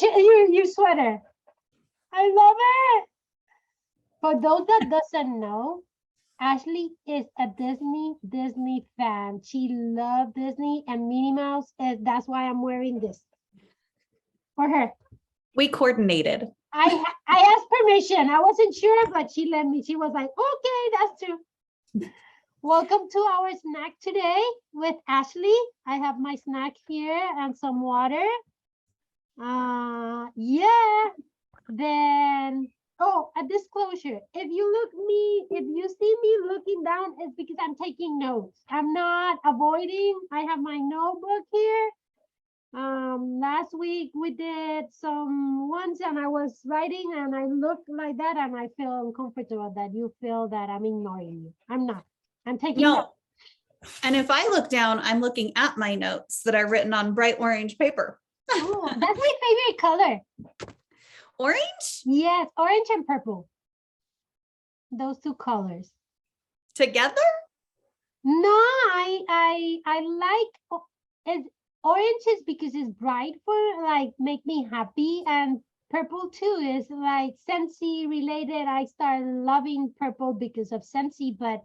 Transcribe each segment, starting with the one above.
your sweater. I love it. For those that doesn't know, Ashley is a Disney fan. She loves Disney and Minnie Mouse, and that's why I'm wearing this for her. We coordinated. I asked permission. I wasn't sure, but she let me. She was like, okay, that's true. Welcome to our snack today with Ashley. I have my snack here and some water. Yeah. Then, oh, a disclosure. If you see me looking down, it's because I'm taking notes. I'm not avoiding. I have my notebook here. Last week we did some ones and I was writing and I looked like that and I feel uncomfortable that you feel that I'm ignoring you. I'm not. I'm taking notes. And if I look down, I'm looking at my notes that are written on bright orange paper. Oh, that's my favorite color. Orange? Yes, orange and purple. Those two colors. Together? No, I like it. Orange is because it's bright for like make me happy, and purple too is like Scentsy related. I started loving purple because of Scentsy, but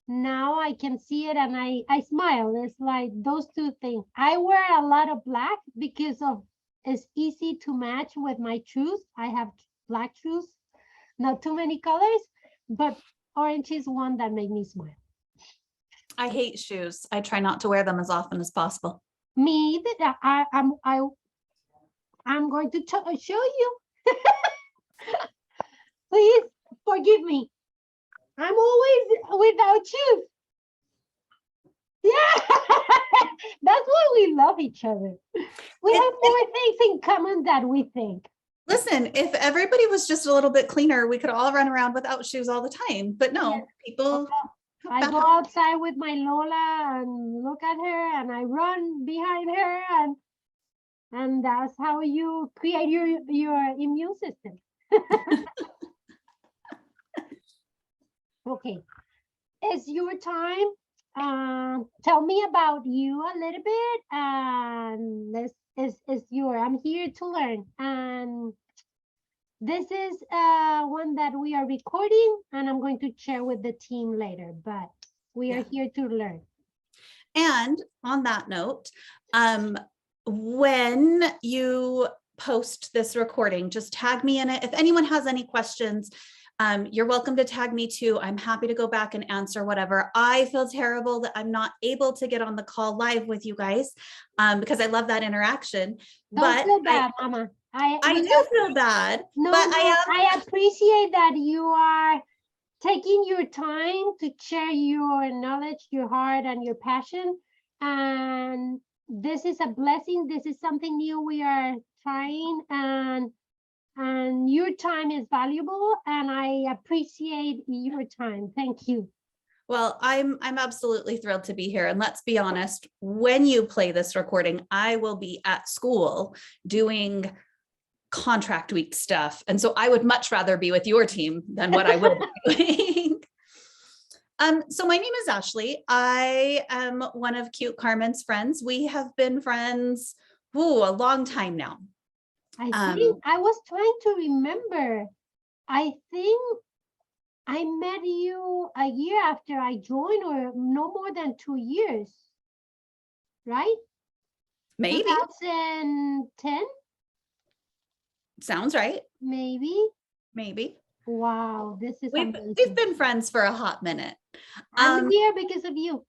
now I can see it and I smile. It's like those two things. I wear a lot of black because of it's easy to match with my shoes. I have black shoes, not too many colors, but orange is one that make me smile. I hate shoes. I try not to wear them as often as possible. Me either. I'm going to show you. Please forgive me. I'm always without shoes. Yeah, that's why we love each other. We have more things in common that we think. Listen, if everybody was just a little bit cleaner, we could all run around without shoes all the time. But no, Yeah. people. I go outside with my Lola and look at her and I run behind her and that's how you create your immune system. Okay, it's your time. Tell me about you a little bit and this is I'm here to learn, and this is one that we are recording and I'm going to share with the team later, but we are here to learn. And on that note, when you post this recording, just tag me in it. If anyone has any questions, you're welcome to tag me too. I'm happy to go back and answer whatever. I feel terrible that I'm not able to get on the call live with you guys because I love that interaction. Don't feel bad, Mama. I do feel bad, no, but I appreciate that you are taking your time to share your knowledge, your heart, and your passion. And this is a blessing. This is something new we are trying, and your time is valuable, and I appreciate your time. Thank you. Well, I'm absolutely thrilled to be here. And let's be honest, when you play this recording, I will be at school doing contract week stuff. And so I would much rather be with your team than what I will be doing. So my name is Ashley. I am one of Cute Carmen's friends. We have been friends a long time now. I think I was trying to remember. I think I met you a year after I joined, or no more than 2 years, right? Maybe. 2010? Sounds right. Maybe. Wow, this is amazing. We've been friends for a hot minute. I'm here because of you.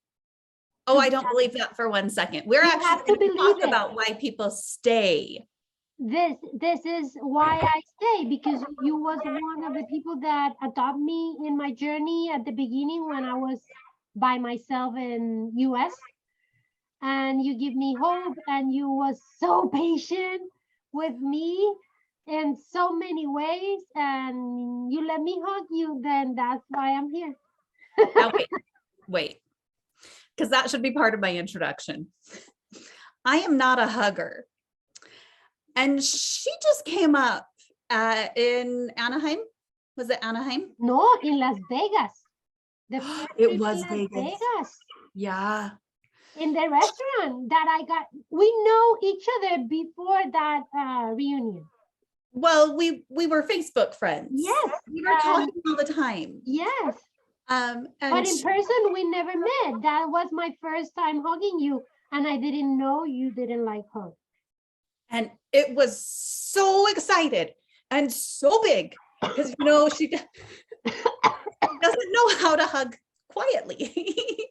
Oh, I don't believe that for 1 second. We're actually going to talk about why people stay. This is why I stay, because you was one of the people that adopted me in my journey at the beginning when I was by myself in US, and you give me hope, and you was so patient with me in so many ways, and you let me hug you. Then that's why I'm here. Now, wait, because that should be part of my introduction. I am not a hugger. And she just came up in Anaheim. Was it Anaheim? No, in Las Vegas. It was Vegas. Yeah. in the restaurant that we know each other before that reunion. Well, we were Facebook friends. Yes. We were talking all the time. Yes. And But in person, we never met. That was my first time hugging you, and I didn't know you didn't like hugs. And it was so excited and so big because, you know, she doesn't know how to hug quietly.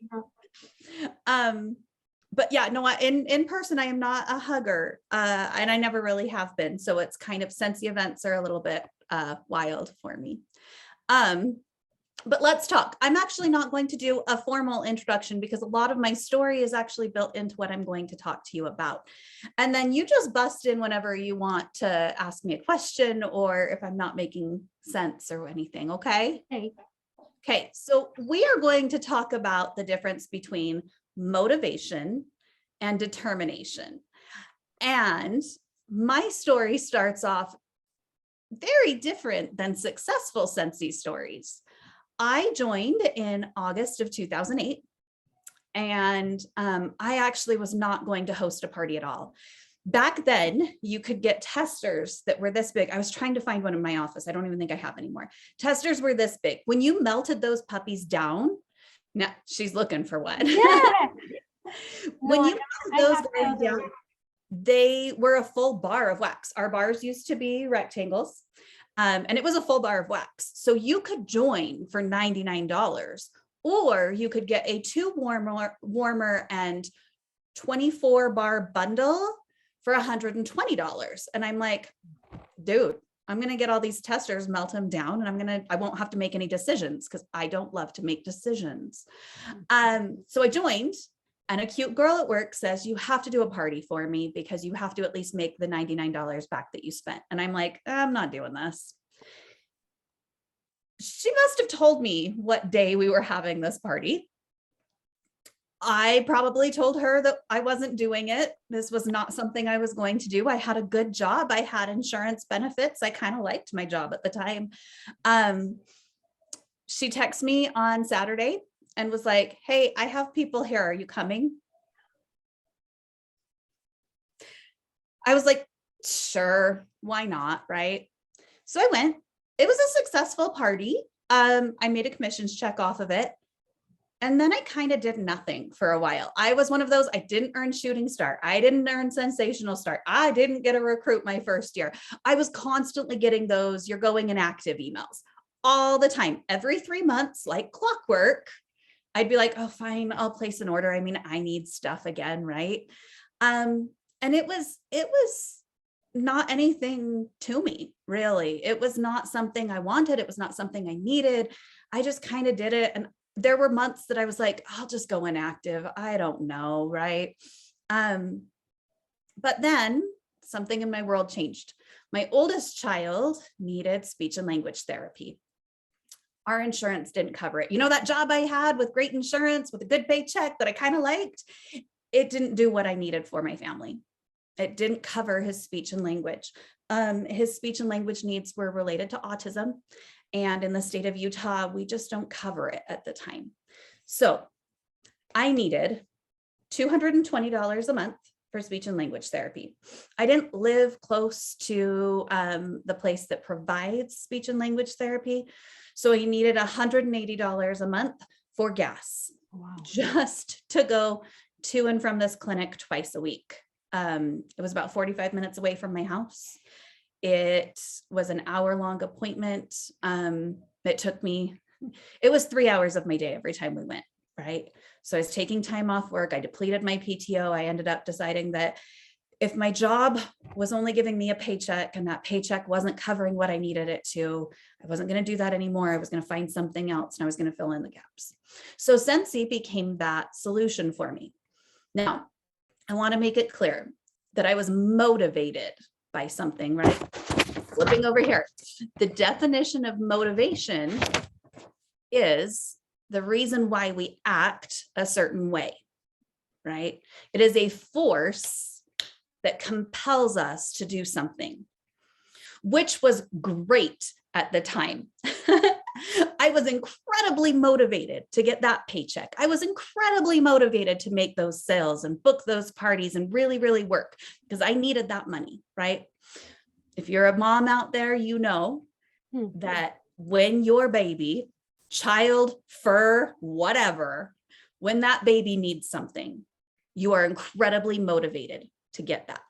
But yeah, no, in person, I am not a hugger, and I never really have been. So it's kind of Scentsy events are a little bit wild for me. But let's talk. I'm actually not going to do a formal introduction because a lot of my story is actually built into what I'm going to talk to you about. And then you just bust in whenever you want to ask me a question or if I'm not making sense or anything. Okay. Okay. So we are going to talk about the difference between motivation and determination. And my story starts off very different than successful Scentsy stories. I joined in August of 2008, and I actually was not going to host a party at all. Back then, you could get testers that were this big. I was trying to find one in my office. I don't even think I have anymore. Testers were this big. When you melted those puppies down, now she's looking for one. Yeah. When you melted those guys down, they were a full bar of wax. Our bars used to be rectangles. And it was a full bar of wax. So you could join for $99, or you could get a 2 warmer and 24 bar bundle for $120. And I'm like, dude, I'm going to get all these testers, melt them down, and I won't have to make any decisions because I don't love to make decisions. So I joined, and a cute girl at work says, you have to do a party for me because you have to at least make the $99 back that you spent. And I'm like, I'm not doing this. She must have told me what day we were having this party. I probably told her that I wasn't doing it. This was not something I was going to do. I had a good job. I had insurance benefits. I kind of liked my job at the time. She texted me on Saturday and was like, hey, I have people here. Are you coming? I was like, sure, why not? Right. So I went. It was a successful party. I made a commissions check off of it. And then I kind of did nothing for a while. I was one of those, I didn't earn shooting star. I didn't earn sensational star. I didn't get a recruit my first year. I was constantly getting those, you're going inactive emails all the time. Every 3 months, like clockwork, I'd be like, oh, fine, I'll place an order. I mean, I need stuff again, right? And it was not anything to me, really. It was not something I wanted. It was not something I needed. I just kind of did it. And there were months that I was like, I'll just go inactive. I don't know, right? But then something in my world changed. My oldest child needed speech and language therapy. Our insurance didn't cover it. You know, that job I had with great insurance, with a good paycheck that I kind of liked, it didn't do what I needed for my family. It didn't cover his speech and language. His speech and language needs were related to autism. And in the state of Utah, we just don't cover it at the time. So I needed $220 a month for speech and language therapy. I didn't live close to the place that provides speech and language therapy. So I needed $180 a month for gas. Wow. Just to go to and from this clinic twice a week. It was about 45 minutes away from my house. It was an hour-long appointment. It was 3 hours of my day every time we went, right? So I was taking time off work. I depleted my PTO. I ended up deciding that if my job was only giving me a paycheck and that paycheck wasn't covering what I needed it to, I wasn't going to do that anymore. I was going to find something else and I was going to fill in the gaps. So Scentsy became that solution for me. Now, I want to make it clear that I was motivated by something, right? Flipping over here. The definition of motivation is the reason why we act a certain way, right? It is a force that compels us to do something, which was great at the time. I was incredibly motivated to get that paycheck. I was incredibly motivated to make those sales and book those parties and really, really work because I needed that money, right? If you're a mom out there, you know that when your baby, child, fur, whatever, when that baby needs something, you are incredibly motivated to get that.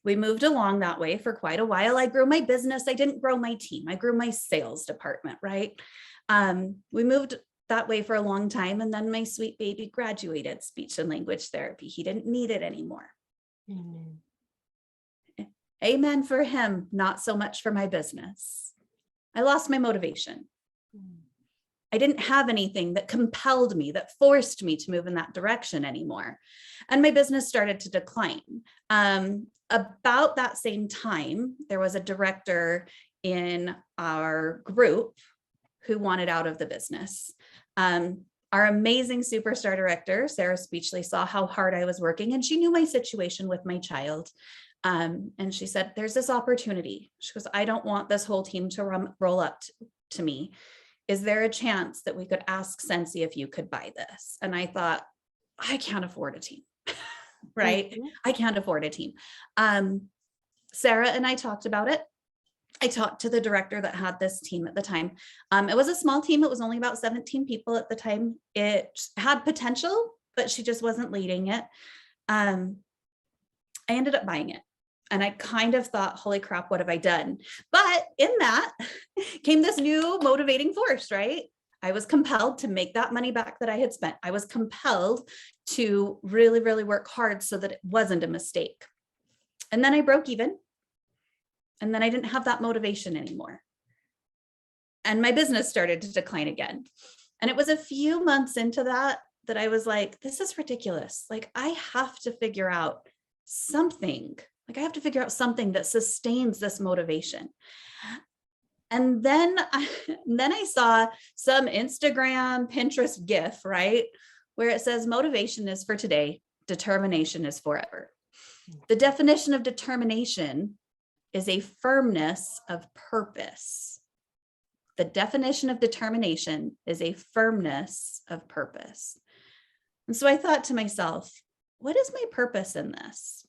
We moved along that way for quite a while. I grew my business. I didn't grow my team. I grew my sales department, right? We moved that way for a long time. And then my sweet baby graduated speech and language therapy. He didn't need it anymore. Amen. Amen for him, not so much for my business. I lost my motivation. I didn't have anything that compelled me, that forced me to move in that direction anymore. And my business started to decline. About that same time, there was a director in our group who wanted out of the business. Our amazing superstar director, Sarah Speechley, saw how hard I was working, and she knew my situation with my child. And she said, there's this opportunity. She goes, I don't want this whole team to roll up to me. Is there a chance that we could ask Scentsy if you could buy this? And I thought, I can't afford a team, right? Mhm. I can't afford a team. Sarah and I talked about it. I talked to the director that had this team at the time. It was a small team. It was only about 17 people at the time. It had potential, but she just wasn't leading it. I ended up buying it. And I kind of thought, holy crap, what have I done? But in that came this new motivating force, right? I was compelled to make that money back that I had spent. I was compelled to really, really work hard so that it wasn't a mistake. And then I broke even. And then I didn't have that motivation anymore. And my business started to decline again. And it was a few months into that I was like, this is ridiculous. Like, I have to figure out something. Like, I have to figure out something that sustains this motivation. And then I saw some Instagram, Pinterest GIF, right? Where it says motivation is for today, determination is forever. The definition of determination is a firmness of purpose. The definition of determination is a firmness of purpose. And so I thought to myself, what is my purpose in this?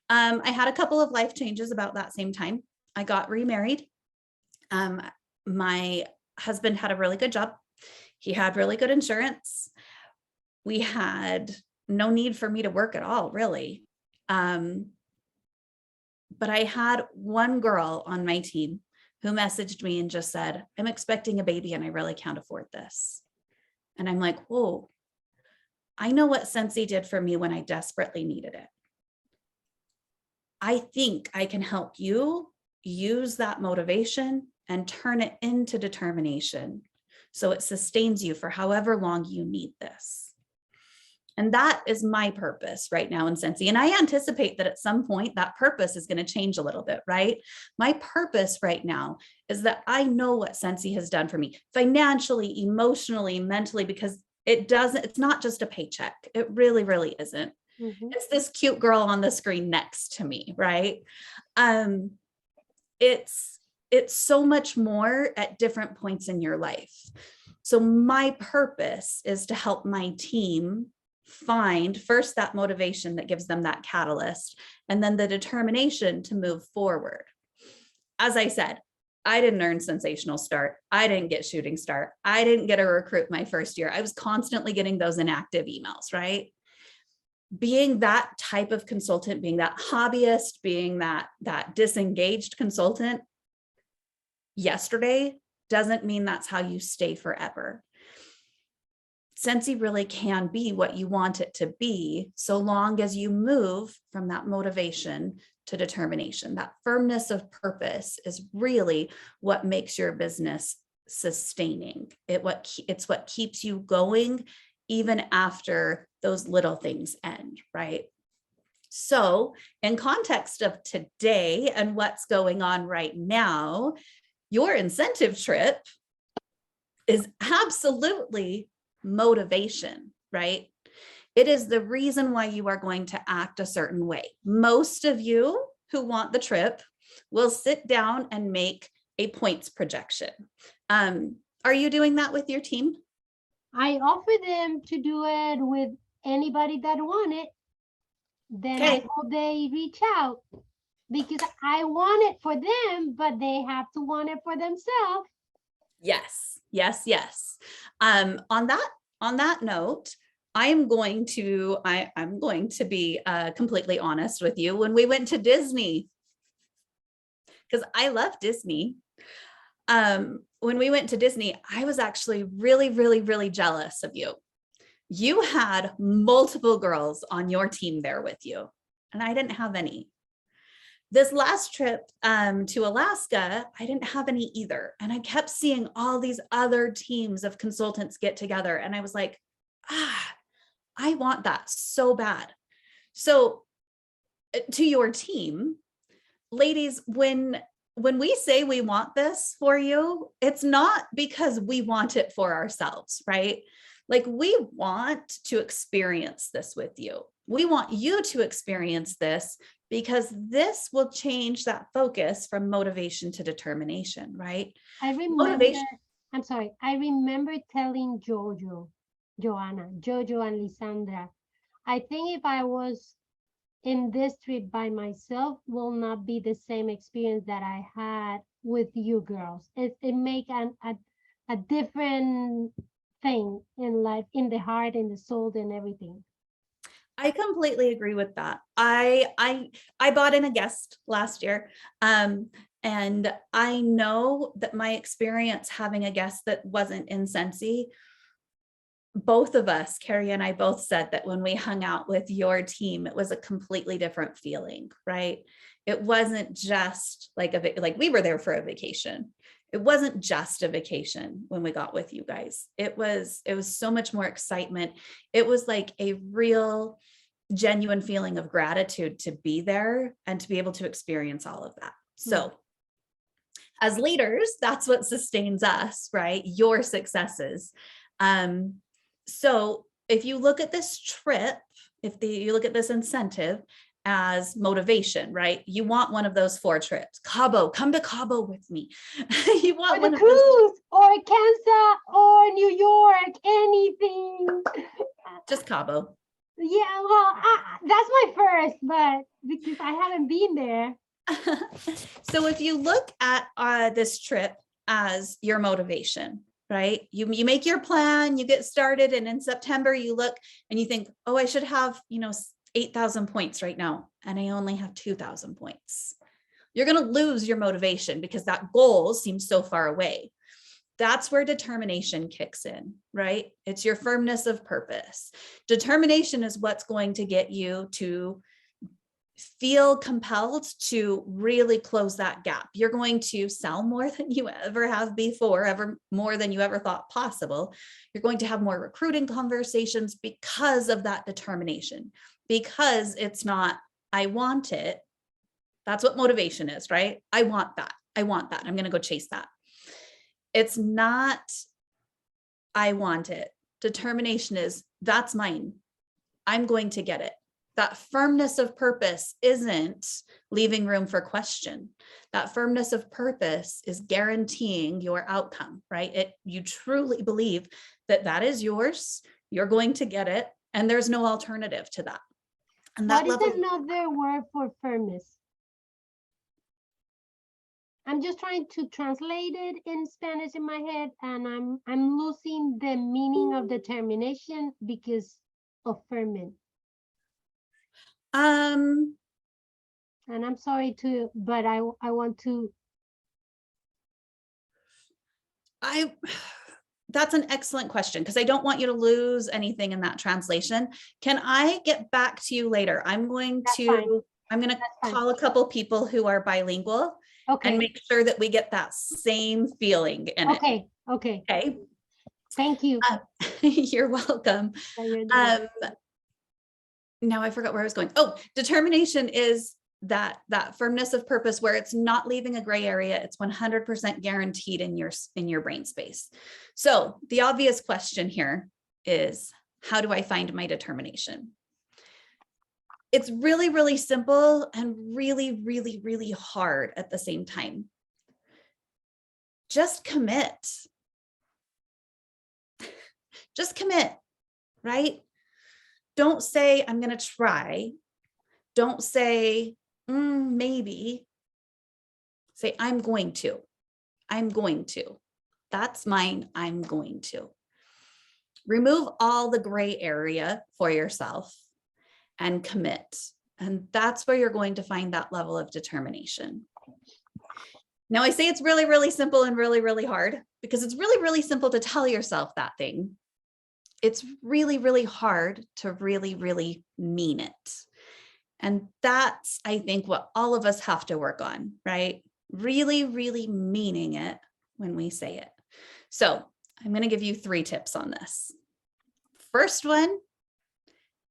I had a couple of life changes about that same time. I got remarried. My husband had a really good job. He had really good insurance. We had no need for me to work at all, really. But I had one girl on my team who messaged me and just said, I'm expecting a baby and I really can't afford this. And I'm like, whoa, I know what Scentsy did for me when I desperately needed it. I think I can help you use that motivation and turn it into determination so it sustains you for however long you need this. And that is my purpose right now in Scentsy. And I anticipate that at some point that purpose is going to change a little bit, right? My purpose right now is that I know what Scentsy has done for me financially, emotionally, mentally, because it's not just a paycheck. It really, really isn't. Mhm. It's this cute girl on the screen next to me, right? It's so much more at different points in your life. So my purpose is to help my team find first that motivation that gives them that catalyst, and then the determination to move forward. As I said, I didn't earn Sensational Start. I didn't get Shooting Star. I didn't get a recruit my first year. I was constantly getting those inactive emails, right? Being that type of consultant, being that hobbyist, being that disengaged consultant yesterday doesn't mean that's how you stay forever. Scentsy really can be what you want it to be, so long as you move from that motivation to determination. That firmness of purpose is really what makes your business sustaining. It's what keeps you going even after those little things end, right? So in context of today and what's going on right now, your incentive trip is absolutely motivation, right? It is the reason why you are going to act a certain way. Most of you who want the trip will sit down and make a points projection. Are you doing that with your team? I offer them to do it with anybody that want it. Then I Okay. hope they reach out because I want it for them, but they have to want it for themselves. Yes, yes, yes. On that note, I'm going to be completely honest with you. When we went to Disney, because I love Disney. When we went to Disney, I was actually really, really, really jealous of you. You had multiple girls on your team there with you, and I didn't have any. This last trip to Alaska, I didn't have any either. And I kept seeing all these other teams of consultants get together. And I was like, I want that so bad. So to your team, ladies, when we say we want this for you, it's not because we want it for ourselves, right? Like, we want to experience this with you. We want you to experience this because this will change that focus from motivation to determination, right? I remember, I'm sorry, I remember telling Joanna, Jojo and Lisandra, I think if I was in this trip by myself will not be the same experience that I had with you girls. It make a different thing in life, in the heart, in the soul, and everything. I completely agree with that. I bought in a guest last year. And I know that my experience having a guest that wasn't in Scentsy, both of us, Carrie and I both said that when we hung out with your team, it was a completely different feeling, right? It wasn't just like like we were there for a vacation. It wasn't just a vacation when we got with you guys. It was so much more excitement. It was like a real genuine feeling of gratitude to be there and to be able to experience all of that. So as leaders, that's what sustains us, right? Your successes. So if you look at this trip, you look at this incentive as motivation, right? You want one of those 4 trips. Cabo, come to Cabo with me. You want or the cruise, or Kansas, or New York, anything. Just Cabo. Yeah, well, that's my first, but because I haven't been there. So if you look at this trip as your motivation, right? You make your plan, you get started, and in September you look and you think, oh, I should have, 8,000 points right now, and I only have 2,000 points. You're going to lose your motivation because that goal seems so far away. That's where determination kicks in, right? It's your firmness of purpose. Determination is what's going to get you to feel compelled to really close that gap. You're going to sell more than you ever have before, ever more than you ever thought possible. You're going to have more recruiting conversations because of that determination, because it's not, I want it. That's what motivation is, right? I want that. I want that. I'm going to go chase that. It's not, I want it. Determination is, that's mine. I'm going to get it. That firmness of purpose isn't leaving room for question. That firmness of purpose is guaranteeing your outcome, right? You truly believe that that is yours. You're going to get it. And there's no alternative to that. And that What is another word for firmness? I'm just trying to translate it in Spanish in my head, and I'm losing the meaning of determination because of firmness. And I'm sorry to, but I want to. That's an excellent question, because I don't want you to lose anything in that translation. Can I get back to you later? I'm going to call a couple people who are bilingual and make sure that we get that same feeling in it. Okay. Thank you. You're welcome. Now I forgot where I was going. Oh, determination is that firmness of purpose where it's not leaving a gray area. It's 100% guaranteed in your brain space. So the obvious question here is, how do I find my determination? It's really, really simple and really, really, really hard at the same time. just commit. Just commit, right? Don't say, I'm going to try. Don't say, maybe. Say, I'm going to. I'm going to. That's mine. I'm going to. Remove all the gray area for yourself and commit. And that's where you're going to find that level of determination. Now, I say it's really, really simple and really, really hard because it's really, really simple to tell yourself that thing. It's really, really hard to really, really mean it. And that's, I think, what all of us have to work on, right? Really, really meaning it when we say it. So I'm going to give you 3 tips on this. First one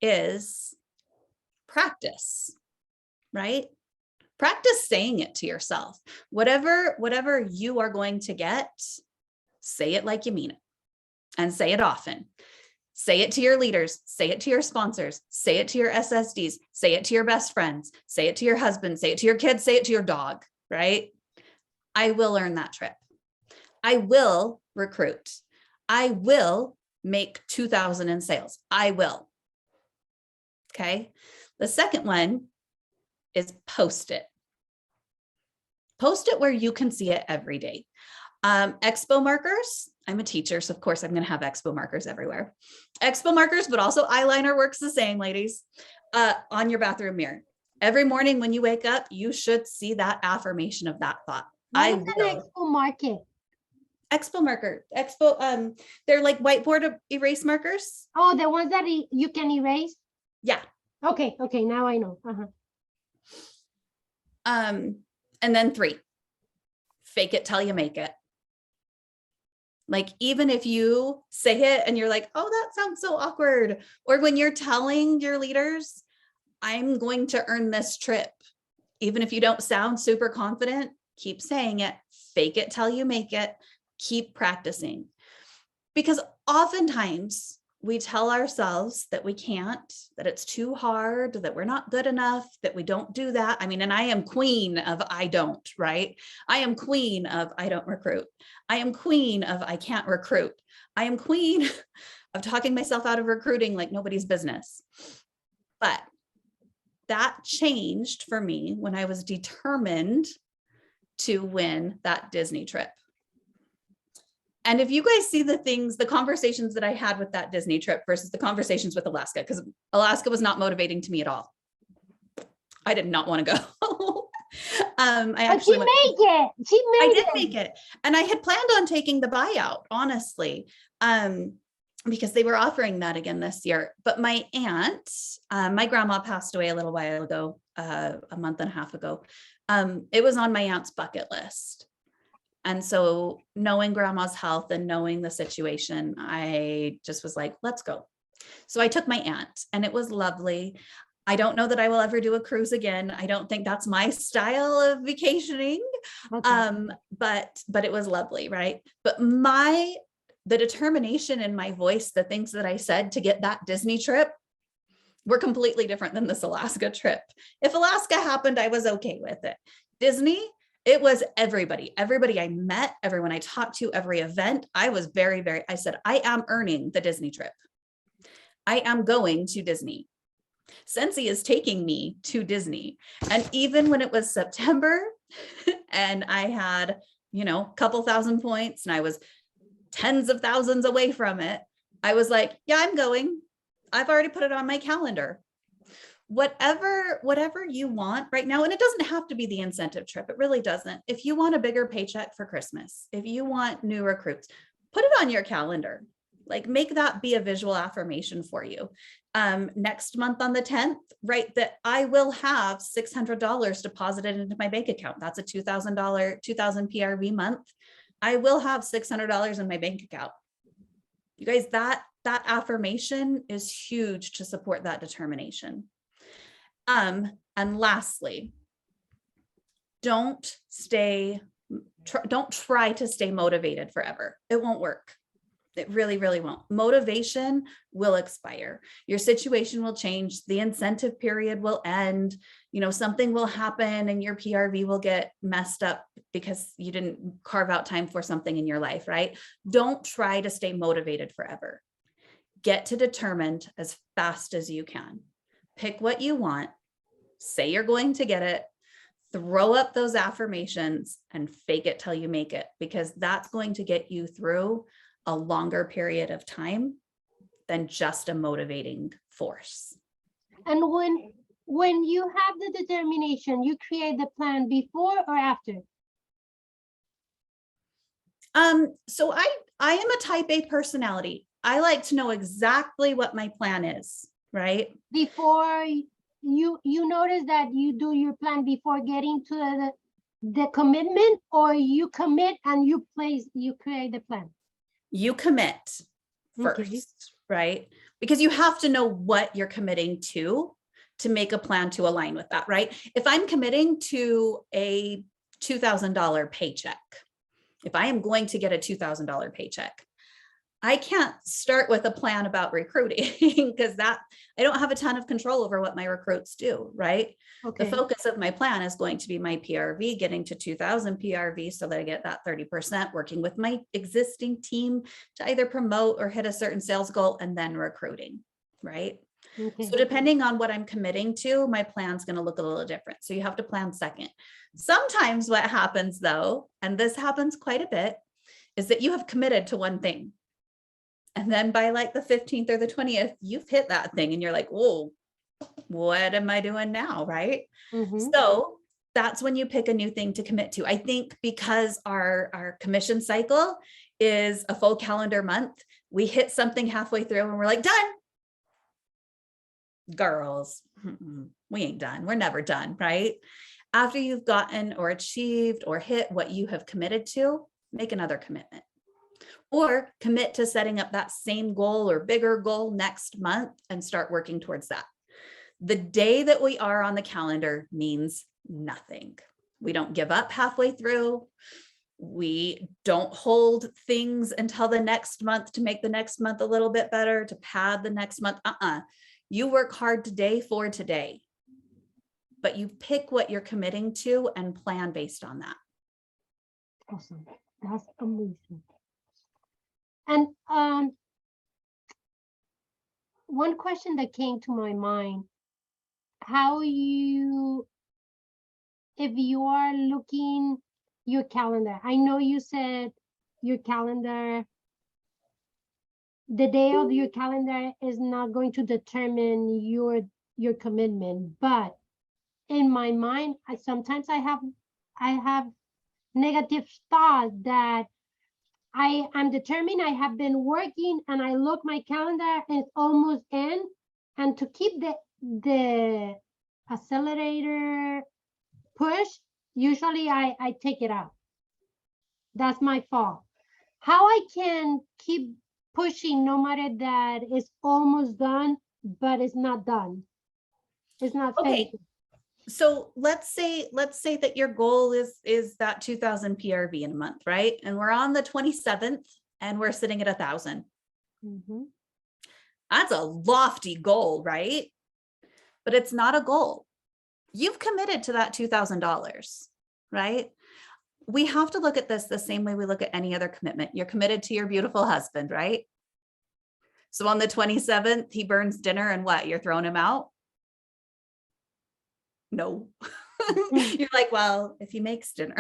is practice, right? Practice saying it to yourself. Whatever you are going to get, say it like you mean it and say it often. Say it to your leaders, say it to your sponsors, say it to your SSDs, say it to your best friends, say it to your husband, say it to your kids, say it to your dog, right? I will earn that trip. I will recruit. I will make 2,000 in sales. I will. Okay. The second one is post it. Post it where you can see it every day. Expo markers. I'm a teacher, so of course I'm going to have expo markers everywhere. Expo markers, but also eyeliner works the same, ladies, on your bathroom mirror. Every morning when you wake up, you should see that affirmation of that thought. What is an expo market? Expo marker, they're like whiteboard erase markers. Oh, the ones that you can erase? Yeah. Okay, now I know. And then 3, fake it till you make it. Like, even if you say it and you're like, oh, that sounds so awkward. Or when you're telling your leaders, I'm going to earn this trip. Even if you don't sound super confident, keep saying it, fake it till you make it, keep practicing. Because oftentimes we tell ourselves that we can't, that it's too hard, that we're not good enough, that we don't do that. I mean, and I am queen of I don't, right? I am queen of I don't recruit. I am queen of I can't recruit. I am queen of talking myself out of recruiting like nobody's business. But that changed for me when I was determined to win that Disney trip. And if you guys see the conversations that I had with that Disney trip versus the conversations with Alaska, because Alaska was not motivating to me at all. I did not want to go. I did make it. And I had planned on taking the buyout, honestly, because they were offering that again this year. But my aunt, my grandma passed away a little while ago, a month and a half ago. It was on my aunt's bucket list. And so knowing grandma's health and knowing the situation, I just was like, let's go. So I took my aunt and it was lovely. I don't know that I will ever do a cruise again. I don't think that's my style of vacationing. Okay. But it was lovely, right? But the determination in my voice, the things that I said to get that Disney trip were completely different than this Alaska trip. If Alaska happened, I was okay with it. Disney, it was everybody I met, everyone I talked to, every event. I was I said, I am earning the Disney trip. I am going to Disney. Scentsy is taking me to Disney. And even when it was September and I had, a couple thousand points and I was tens of thousands away from it, I was like, yeah, I'm going. I've already put it on my calendar. Whatever you want right now, and it doesn't have to be the incentive trip. It really doesn't. If you want a bigger paycheck for Christmas, if you want new recruits, put it on your calendar. Like, make that be a visual affirmation for you. Next month on the 10th, write that I will have $600 deposited into my bank account. That's a $2,000 PRV month. I will have $600 in my bank account. You guys, that affirmation is huge to support that determination. And lastly, don't try to stay motivated forever. It won't work. It really, really won't. Motivation will expire. Your situation will change. The incentive period will end. You know, something will happen and your PRV will get messed up because you didn't carve out time for something in your life, right? Don't try to stay motivated forever. Get to determined as fast as you can. Pick what you want. Say you're going to get it. Throw up those affirmations and fake it till you make it, because that's going to get you through a longer period of time than just a motivating force. And when you have the determination, you create the plan before or after? So I am a type A personality. I like to know exactly what my plan is, right? Before you notice that you do your plan before getting to the commitment, or you commit and you create the plan? You commit first, Okay. right? Because you have to know what you're committing to make a plan to align with that, right? If I'm committing to a $2,000 paycheck, if I am going to get a $2,000 paycheck, I can't start with a plan about recruiting because I don't have a ton of control over what my recruits do, right? Okay. The focus of my plan is going to be my PRV, getting to 2,000 PRV so that I get that 30%, working with my existing team to either promote or hit a certain sales goal, and then recruiting, right? Okay. So depending on what I'm committing to, my plan's going to look a little different. So you have to plan second. Sometimes what happens though, and this happens quite a bit, is that you have committed to one thing. And then by like the 15th or the 20th, you've hit that thing and you're like, whoa, what am I doing now? Right. Mhm. So that's when you pick a new thing to commit to. I think because our commission cycle is a full calendar month, we hit something halfway through and we're like, done. Girls, we ain't done. We're never done, right? After you've gotten or achieved or hit what you have committed to, make another commitment. Or commit to setting up that same goal or bigger goal next month and start working towards that. The day that we are on the calendar means nothing. We don't give up halfway through. We don't hold things until the next month to make the next month a little bit better, to pad the next month. You work hard today for today, but you pick what you're committing to and plan based on that. Awesome. That's amazing. And one question that came to my mind, if you are looking your calendar, I know you said your calendar, the day of your calendar is not going to determine your commitment, but in my mind, sometimes I have negative thought that I am determined. I have been working and I look my calendar and it's almost end. And to keep the accelerator push, usually I take it out. That's my fault. How I can keep pushing no matter that it's almost done, but it's not done. It's not Okay. finished. So let's say that your goal is that 2,000 PRV in a month, right? And we're on the 27th and we're sitting at 1,000. Mm-hmm. That's a lofty goal, right? But it's not a goal. You've committed to that $2,000, right? We have to look at this the same way we look at any other commitment. You're committed to your beautiful husband, right? So on the 27th, he burns dinner and what? You're throwing him out? No. You're like, well, if he makes dinner,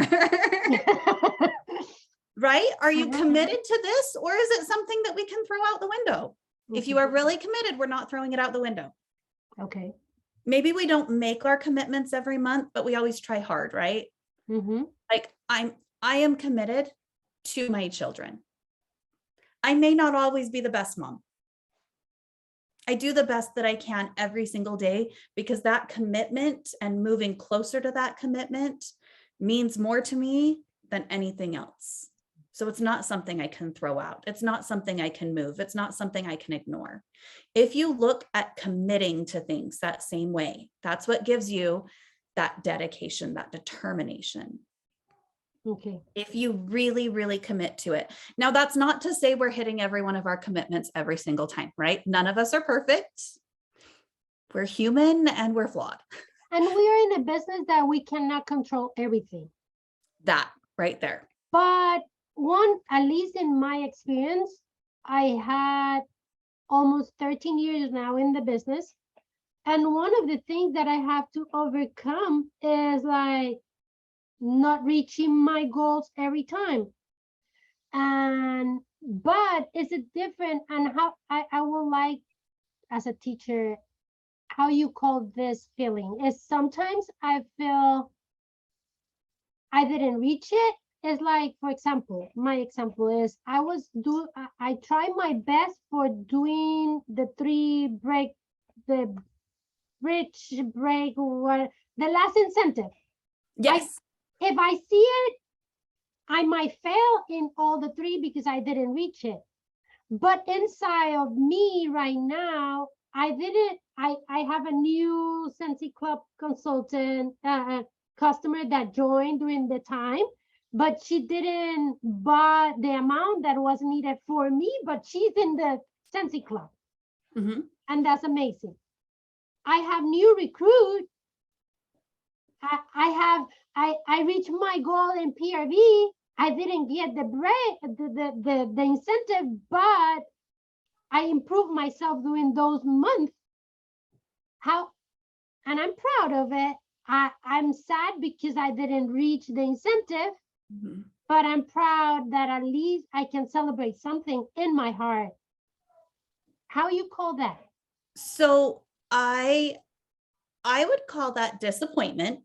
right? Are you committed to this, or is it something that we can throw out the window? If you are really committed, we're not throwing it out the window. Okay. Maybe we don't make our commitments every month, but we always try hard, right? Mm-hmm. Like I am committed to my children. I may not always be the best mom. I do the best that I can every single day, because that commitment and moving closer to that commitment means more to me than anything else. So it's not something I can throw out. It's not something I can move. It's not something I can ignore. If you look at committing to things that same way, that's what gives you that dedication, that determination. Okay. if you really, really commit to it. Now, that's not to say we're hitting every one of our commitments every single time, right? None of us are perfect. We're human and we're flawed. And we are in a business that we cannot control everything. That right there. But at least in my experience, I had almost 13 years now in the business. And one of the things that I have to overcome is like not reaching my goals every time. But is it different? And how I would like, as a teacher, how you call this feeling is sometimes I feel I didn't reach it. It's like, for example, my example is I try my best for doing the bridge break, what the last incentive. Yes. If I see it, I might fail in all the three because I didn't reach it. But inside of me right now, I have a new Scentsy Club consultant customer that joined during the time, but she didn't buy the amount that was needed for me, but she's in the Scentsy Club. Mm-hmm. And that's amazing. I have new recruit. I reached my goal in PRV. I didn't get the incentive, but I improved myself during those months. And I'm proud of it. I'm sad because I didn't reach the incentive, Mm-hmm. but I'm proud that at least I can celebrate something in my heart. How you call that? So I would call that disappointment,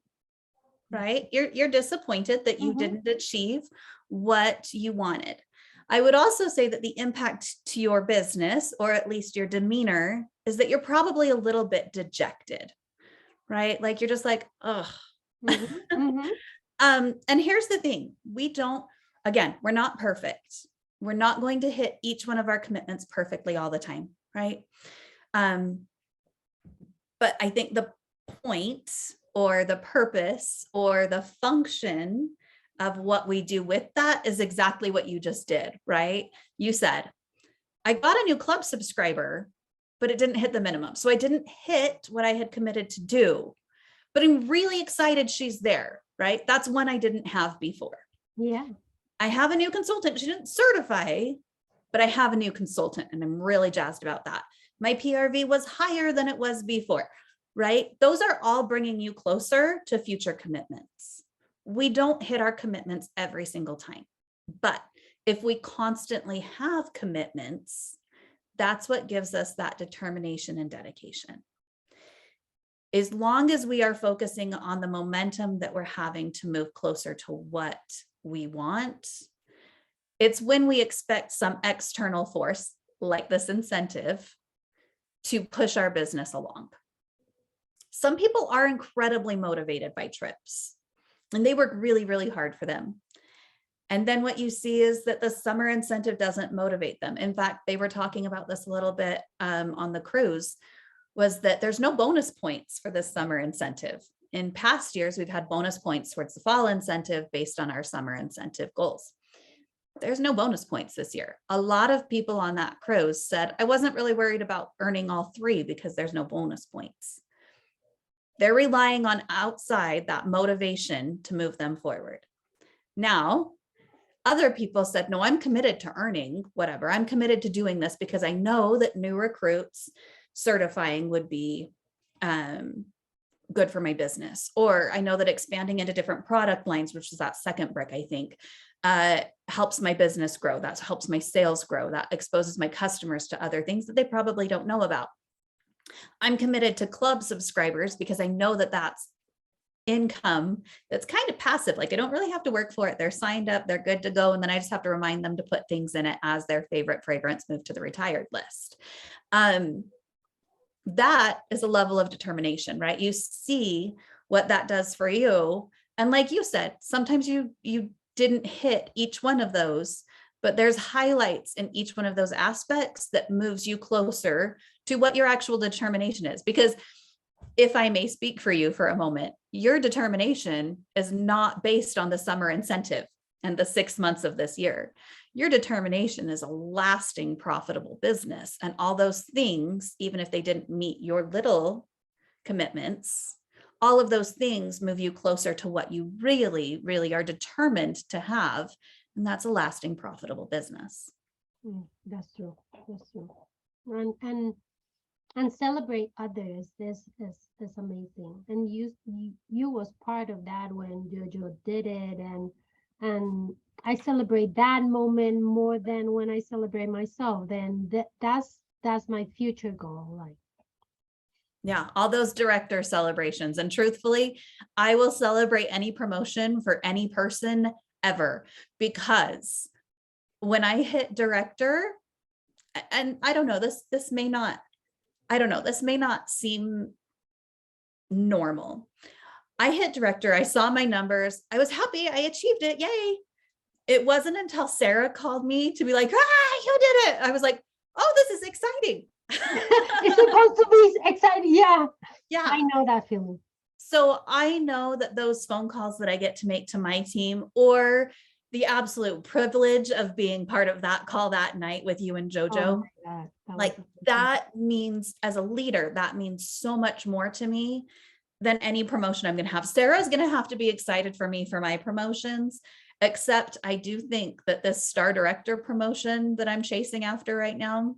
right? You're disappointed that you didn't achieve what you wanted. I would also say that the impact to your business, or at least your demeanor, is that you're probably a little bit dejected, right? Like you're just like, ugh. And here's the thing. We're not perfect. We're not going to hit each one of our commitments perfectly all the time, right? But I think the point or the purpose or the function of what we do with that is exactly what you just did, right? You said, I got a new club subscriber, but it didn't hit the minimum. So I didn't hit what I had committed to do, but I'm really excited she's there, right? That's one I didn't have before. Yeah. I have a new consultant. She didn't certify, but I have a new consultant and I'm really jazzed about that. My PRV was higher than it was before, right? Those are all bringing you closer to future commitments. We don't hit our commitments every single time, but if we constantly have commitments, that's what gives us that determination and dedication. As long as we are focusing on the momentum that we're having to move closer to what we want, it's when we expect some external force like this incentive to push our business along. Some people are incredibly motivated by trips and they work really, really hard for them. And then what you see is that the summer incentive doesn't motivate them. In fact, they were talking about this a little bit on the cruise, was that there's no bonus points for this summer incentive. In past years, we've had bonus points towards the fall incentive based on our summer incentive goals. There's no bonus points this year. A lot of people on that cruise said, I wasn't really worried about earning all three because there's no bonus points. They're relying on outside that motivation to move them forward. Now, other people said, no, I'm committed to earning whatever. I'm committed to doing this because I know that new recruits certifying would be good for my business. Or I know that expanding into different product lines, which is that second brick, I think, helps my business grow. That helps my sales grow. That exposes my customers to other things that they probably don't know about. I'm committed to club subscribers because I know that that's income that's kind of passive. Like I don't really have to work for it. They're signed up, they're good to go. And then I just have to remind them to put things in it as their favorite fragrance move to the retired list. That is a level of determination, right? You see what that does for you. And like you said, sometimes you didn't hit each one of those, but there's highlights in each one of those aspects that moves you closer to what your actual determination is. Because if I may speak for you for a moment, your determination is not based on the summer incentive. and the 6 months of this year. Your determination is a lasting, profitable business. And all those things, even if they didn't meet your little commitments, all of those things move you closer to what you really, really are determined to have. And that's a lasting, profitable business. That's true. That's true. And celebrate others. This is amazing. And you was part of that when Jojo did it, and I celebrate that moment more than when I celebrate myself. Then that's my future goal. Like, yeah, all those director celebrations. And truthfully, I will celebrate any promotion for any person ever, because when I hit director, and I don't know, this may not, I don't know, this may not seem normal. I hit director, I saw my numbers, I was happy, I achieved it, yay. It wasn't until Sarah called me to be like, you did it. I was like, oh, this is exciting. it's supposed to be exciting. Yeah. Yeah. I know that feeling. So I know that those phone calls that I get to make to my team, or the absolute privilege of being part of that call that night with you and Jojo, like that means, as a leader, that means so much more to me than any promotion I'm going to have. Sarah's going to have to be excited for me for my promotions, except I do think that this star director promotion that I'm chasing after right now,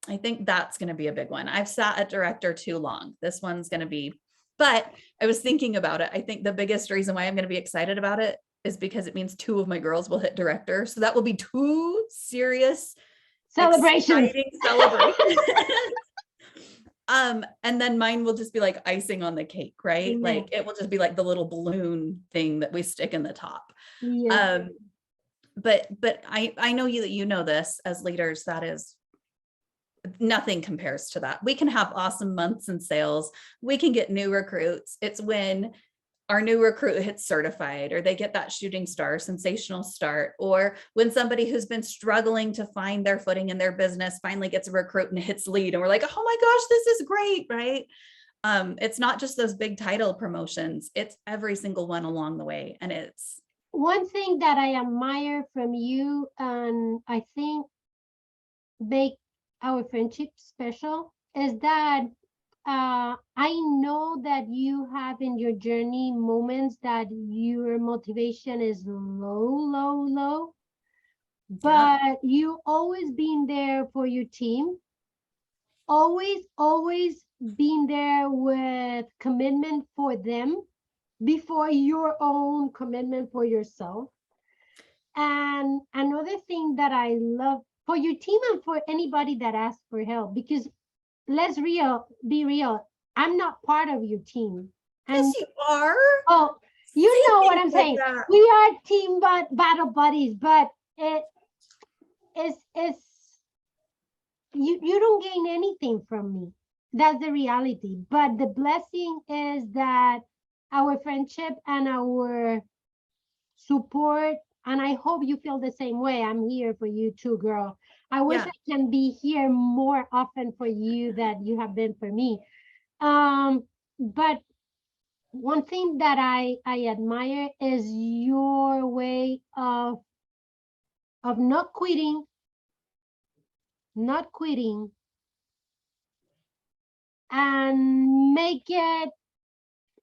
I think that's going to be a big one. I've sat at director too long. This one's going to be, but I was thinking about it. I think the biggest reason why I'm going to be excited about it is because it means 2 of my girls will hit director. So that will be 2 serious celebrations. And then mine will just be like icing on the cake, right? Like it will just be like the little balloon thing that we stick in the top. Yeah. But I know that you know this as leaders, that is, nothing compares to that. We can have awesome months in sales. We can get new recruits. It's when our new recruit hits certified, or they get that shooting star, sensational start, or when somebody who's been struggling to find their footing in their business finally gets a recruit and hits lead, and we're like, oh my gosh, this is great, right? It's not just those big title promotions, it's every single one along the way. And it's one thing that I admire from you, and I think make our friendship special, is that I know that you have in your journey moments that your motivation is low, but you always been there for your team, always been there with commitment for them before your own commitment for yourself. And another thing that I love for your team and for anybody that asks for help, because let's be real, I'm not part of your team. And yes, you are. Oh, you know what I'm saying. We are team battle buddies, but it's you don't gain anything from me. That's the reality. But the blessing is that our friendship and our support, and I hope you feel the same way. I'm here for you too, girl. I wish I can be here more often for you than you have been for me. But one thing that I admire is your way of not quitting, and make it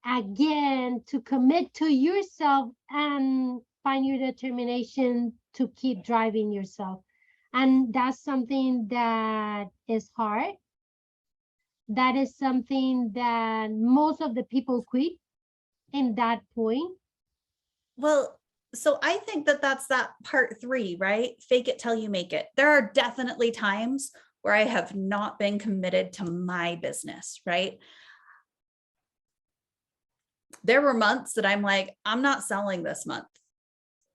again, to commit to yourself and find your determination to keep driving yourself. And that's something that is hard. That is something that most of the people quit in that point. Well, so I think that that's that part 3, right? Fake it till you make it. There are definitely times where I have not been committed to my business, right? There were months that I'm like, I'm not selling this month.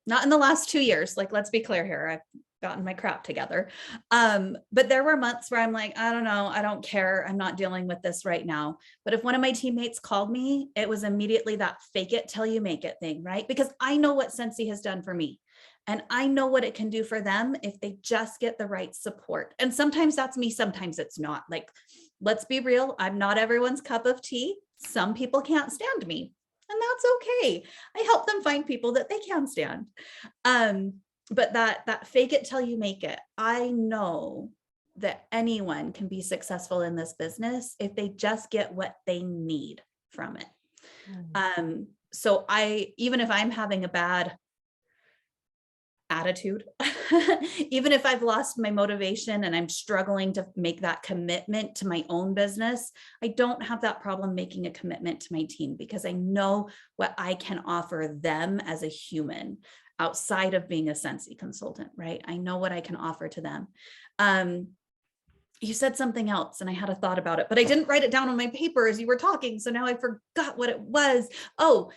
Not in the last 2 years. Like, let's be clear here. I've gotten my crap together. But there were months where I'm like, I don't know. I don't care. I'm not dealing with this right now. But if one of my teammates called me, it was immediately that fake it till you make it thing, right? Because I know what Scentsy has done for me. And I know what it can do for them if they just get the right support. And sometimes that's me. Sometimes it's not. Like, let's be real. I'm not everyone's cup of tea. Some people can't stand me. and that's okay. I help them find people that they can stand. But that fake it till you make it. I know that anyone can be successful in this business if they just get what they need from it. So even if I'm having a bad attitude, even if I've lost my motivation and I'm struggling to make that commitment to my own business, I don't have that problem making a commitment to my team because I know what I can offer them as a human outside of being a Scentsy consultant, right? I know what I can offer to them. You said something else and I had a thought about it, but I didn't write it down on my paper as you were talking. So now I forgot what it was. Oh,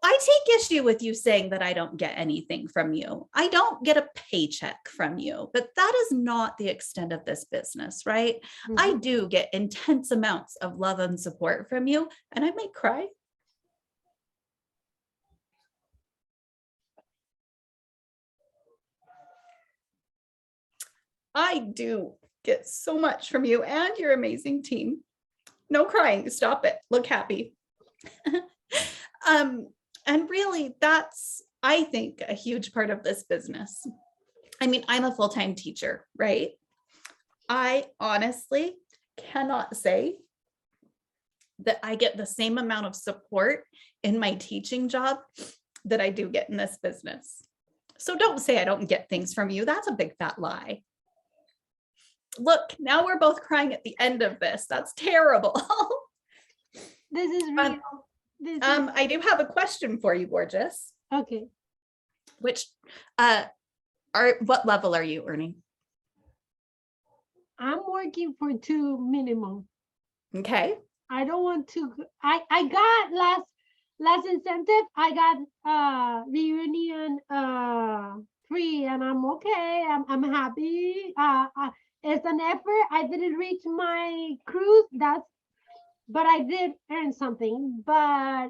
I take issue with you saying that I don't get anything from you. I don't get a paycheck from you, but that is not the extent of this business, right? I do get intense amounts of love and support from you, and I might cry. I do get so much from you and your amazing team. No crying, stop it, look happy. And really that's, I think, a huge part of this business. I mean, I'm a full-time teacher, right? I honestly cannot say that I get the same amount of support in my teaching job that I do get in this business. So don't say I don't get things from you. That's a big fat lie. Look, now we're both crying at the end of this. That's terrible. This is real. I do have a question for you, gorgeous. Okay. Which, what level are you earning? I'm working for 2 minimum. Okay. I don't want to. I got last incentive. I got reunion free, and I'm okay. I'm happy. It's an effort. I didn't reach my cruise. But I did earn something. But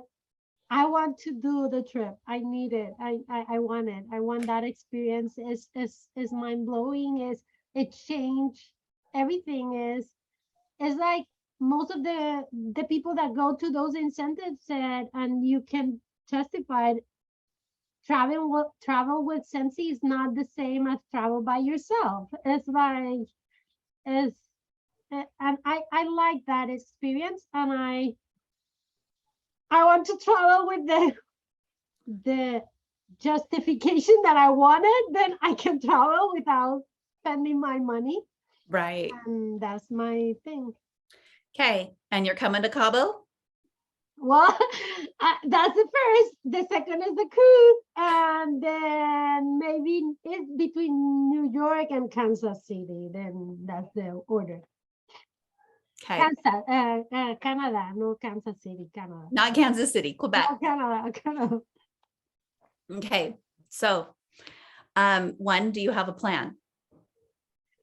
I want to do the trip. I need it. I want it. I want that experience. Is mind blowing. It changed everything. Is like most of the people that go to those incentives said, and you can testify, travel with Scentsy is not the same as travel by yourself. It's like it's and I like that experience, and I want to travel with the justification that I wanted. Then I can travel without spending my money. Right. And that's my thing. Okay. And you're coming to Cabo? Well, that's the first. The second is the cruise. And then maybe it's between New York and Kansas City. Then that's the order. Okay. Kansas, Canada, no Kansas City, Canada. Not Kansas City, Quebec. No, Canada. Okay. So, one, do you have a plan?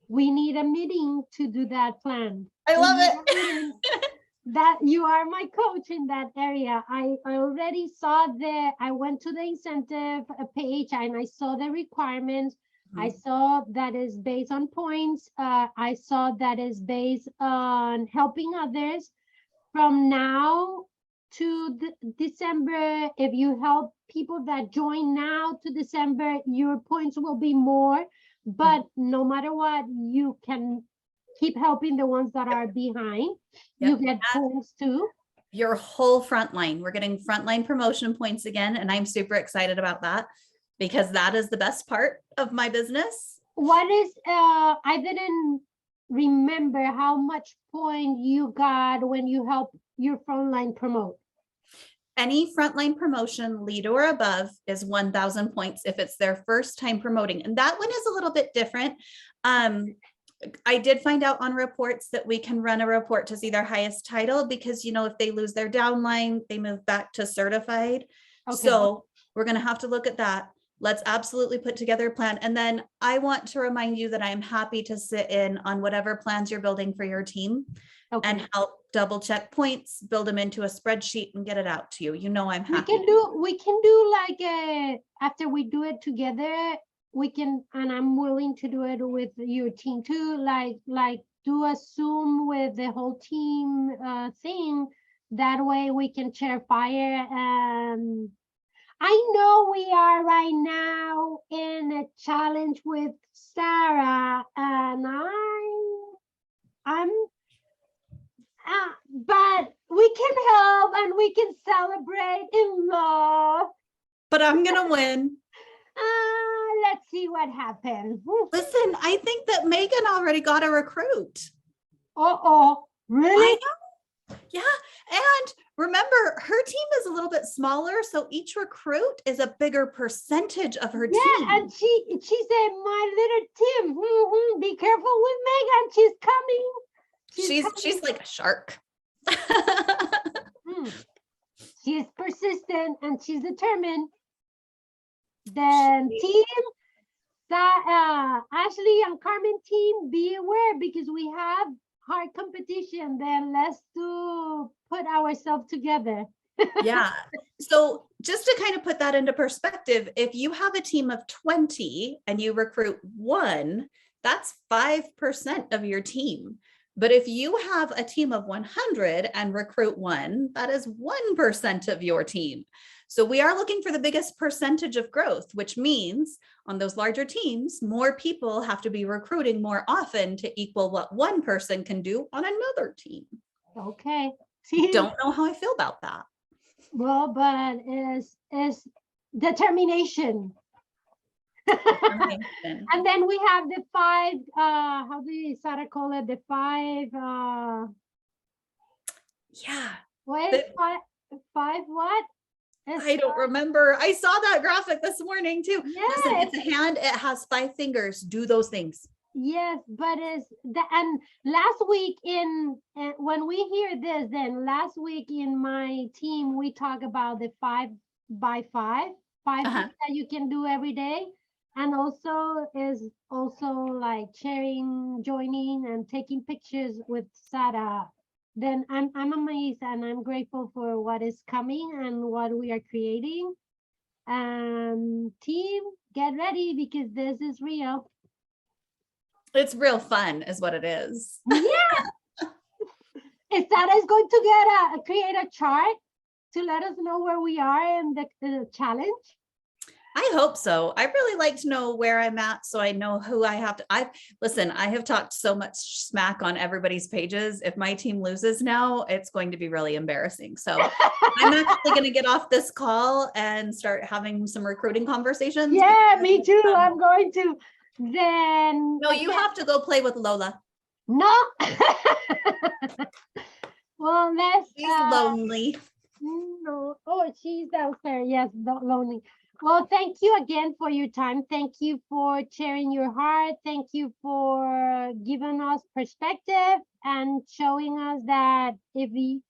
We need a meeting to do that plan. I love it. That you are my coach in that area. I already saw I went to the incentive page and I saw the requirements. I saw that is based on points. I saw that is based on helping others. From now to December, if you help people that join now to December, your points will be more. But no matter what, you can keep helping the ones that are behind. You get points too. Your whole frontline. We're getting frontline promotion points again, and I'm super excited about that because that is the best part of my business. What is I didn't remember how much point you got when you help your frontline promote. Any frontline promotion, lead or above, is 1,000 points if it's their first time promoting. And that one is a little bit different. I did find out on reports that we can run a report to see their highest title because, you know, if they lose their downline, they move back to certified. Okay. So we're going to have to look at that. Let's absolutely put together a plan. And then I want to remind you that I'm happy to sit in on whatever plans you're building for your team and help double check points, build them into a spreadsheet and get it out to you. You know, I'm happy. We can do like after we do it together, we can, and I'm willing to do it with your team too, like do a Zoom with the whole team thing That way we can share fire. I know we are right now in a challenge with Sarah, and I'm but we can help and we can celebrate in love. But I'm gonna win. Let's see what happens. Listen, I think that Megan already got a recruit. Uh-oh, really? I know. Yeah. And remember, her team is a little bit smaller, so each recruit is a bigger percentage of her team. Yeah, and she said, my little Tim, be careful with Megan. She's coming. She's like a shark. She's persistent and she's determined. Then team, Ashley and Carmen team, be aware because we have hard competition. Then let's put ourselves together. Yeah. So just to kind of put that into perspective, if you have a team of 20 and you recruit one, that's 5% of your team. But if you have a team of 100 and recruit one, that is 1% of your team. So we are looking for the biggest percentage of growth, which means on those larger teams, more people have to be recruiting more often to equal what one person can do on another team. Okay. Don't know how I feel about that. Well, but is determination. And then we have the 5, how do you Sarah call it? The 5, yeah. what is 5 what? I don't remember. I saw that graphic this morning too. Yes. Listen, it's a hand, it has 5 fingers. Do those things. Yes, but and last week when we hear this, then last week in my team, we talk about the 5 by 5 things that you can do every day. And also like sharing, joining and taking pictures with Sarah. Then I'm amazed and I'm grateful for what is coming and what we are creating. Team, get ready because this is real. It's real fun is what it is. Yeah. If Sarah is going to create a chart to let us know where we are in the challenge. I hope so. I really like to know where I'm at so I know who I have to. Listen, I have talked so much smack on everybody's pages. If my team loses now, it's going to be really embarrassing. So I'm actually going to get off this call and start having some recruiting conversations. Yeah, me too. I'm going to. Then no, you have to go play with Lola. No. Well, she's lonely. No. Oh, she's downstairs. Yes, lonely. Well, thank you again for your time. Thank you for sharing your heart. Thank you for giving us perspective and showing us that if we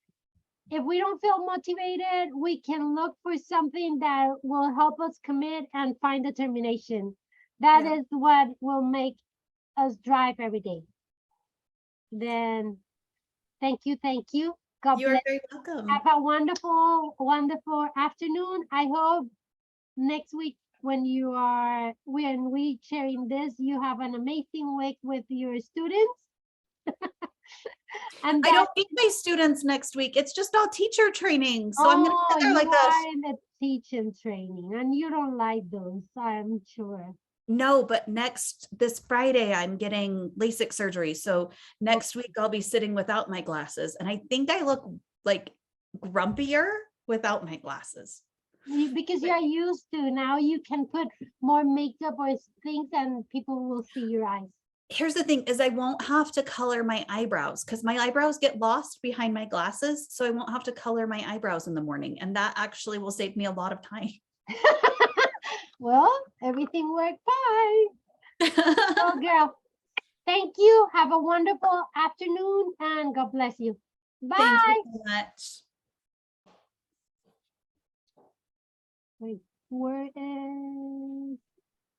don't feel motivated, we can look for something that will help us commit and find determination. That is what will make us drive every day. Then thank you. God bless. You're very welcome. Have a wonderful, wonderful afternoon. I hope next week when we sharing this, you have an amazing week with your students. And I don't need my students next week. It's just all teacher training. So I'm gonna sit there like that. In the teaching training and you don't like those, I'm sure. No, but this Friday, I'm getting LASIK surgery. So next week I'll be sitting without my glasses. And I think I look like grumpier without my glasses. Because you're used to, now you can put more makeup or things and people will see your eyes. Here's the thing is I won't have to color my eyebrows because my eyebrows get lost behind my glasses. So I won't have to color my eyebrows in the morning. And that actually will save me a lot of time. Well, everything worked fine. Oh, girl. Thank you. Have a wonderful afternoon and God bless you. Bye. Thank you so much. Wait, where is